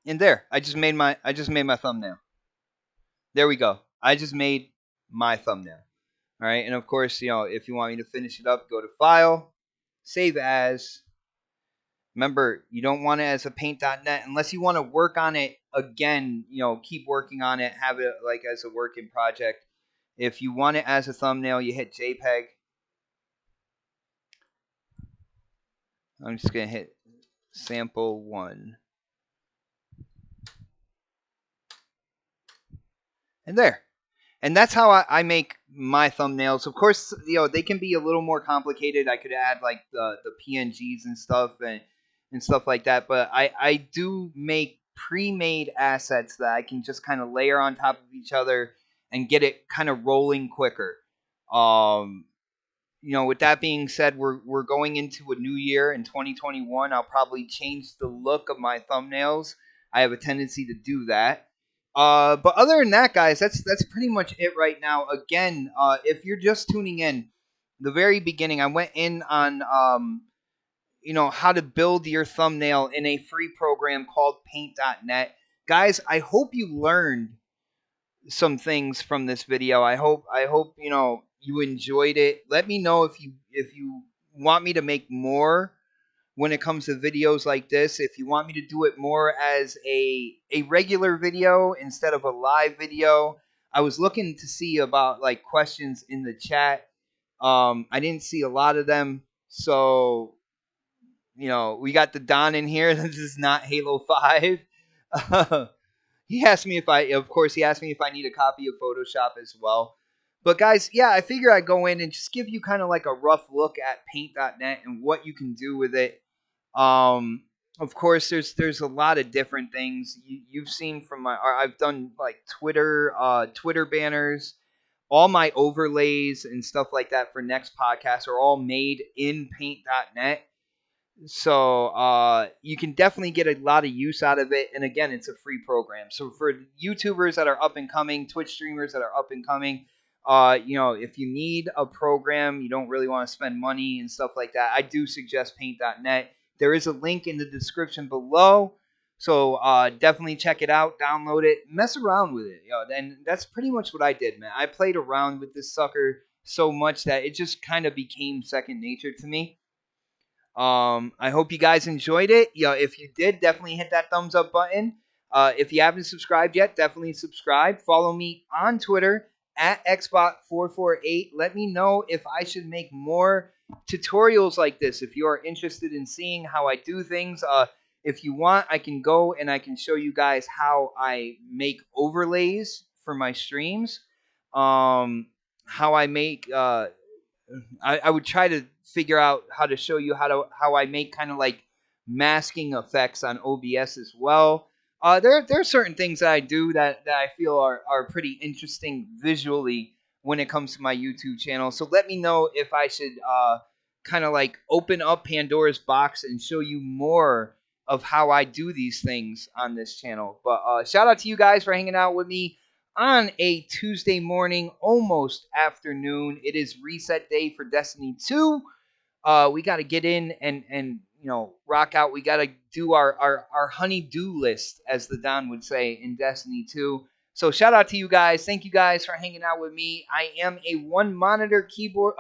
And there, I just made my thumbnail. There we go. I just made my thumbnail. All right, and of course, if you want me to finish it up, go to File, Save As. Remember, you don't want it as a Paint.net unless you want to work on it again. Keep working on it, have it like as a working project. If you want it as a thumbnail, you hit JPEG. I'm just going to hit sample 1. And there. And that's how I make my thumbnails. Of course, they can be a little more complicated. I could add like the PNGs and stuff and stuff like that. But I do make pre-made assets that I can just kind of layer on top of each other and get it kind of rolling quicker. With that being said, we're going into a new year in 2021. I'll probably change the look of my thumbnails. I have a tendency to do that. But other than that, guys, that's pretty much it right now. Again, if you're just tuning in, the very beginning, I went in on how to build your thumbnail in a free program called Paint.net. Guys, I hope you learned some things from this video. I hope you enjoyed it. Let me know if you want me to make more when it comes to videos like this. If you want me to do it more as a regular video instead of a live video. I was looking to see about like questions in the chat. I didn't see a lot of them, so we got the Don in here. This is not Halo 5. He asked me if I need a copy of Photoshop as well. But guys, yeah, I figure I'd go in and just give you kind of like a rough look at Paint.net and what you can do with it. Of course, there's a lot of different things you've seen from I've done like Twitter banners, all my overlays and stuff like that for next podcast are all made in Paint.net. So you can definitely get a lot of use out of it. And again, it's a free program. So for YouTubers that are up and coming, Twitch streamers that are up and coming, if you need a program, you don't really want to spend money and stuff like that, I do suggest Paint.net. There is a link in the description below. So definitely check it out, download it, mess around with it. And that's pretty much what I did, man. I played around with this sucker so much that it just kind of became second nature to me. I hope you guys enjoyed it. If you did, definitely hit that thumbs up button. If you haven't subscribed yet, definitely subscribe. Follow me on Twitter at xbot448. Let me know if I should make more tutorials like this. If you are interested in seeing how I do things, if you want, I can go and I can show you guys how I make overlays for my streams. How I make I would try to figure out how to show you how I make kind of like masking effects on OBS as well. There are certain things that I do that I feel are pretty interesting visually when it comes to my YouTube channel. So let me know if I should kind of like open up Pandora's box and show you more of how I do these things on this channel. But shout out to you guys for hanging out with me on a Tuesday morning, almost afternoon. It is reset day for Destiny 2. We got to get in and rock out. We got to do our honey-do list, as the Don would say, in Destiny 2. So shout out to you guys. Thank you guys for hanging out with me. I am a one-monitor keyboard,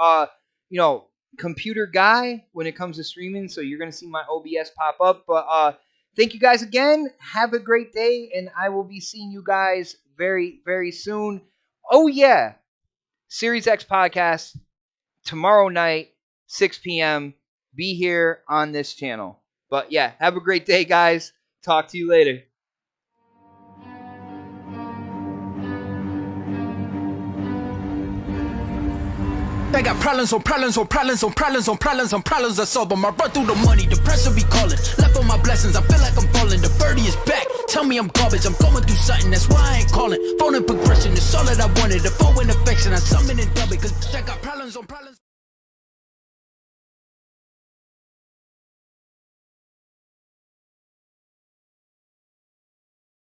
computer guy when it comes to streaming, so you're going to see my OBS pop up. But thank you guys again. Have a great day, and I will be seeing you guys very, very soon. Oh, yeah. Series X podcast tomorrow night, 6 p.m. Be here on this channel. But yeah, have a great day, guys. Talk to you later. I got problems on problems on problems on problems on problems on problems I solve them. I run through the money, the pressure be calling. Left on my blessings, I feel like I'm falling. The birdie is back, tell me I'm garbage. I'm going through something, that's why I ain't calling. Phone and progression, it's all that I wanted. The phone and affection, I summon and dub it. Cause I got problems on problems.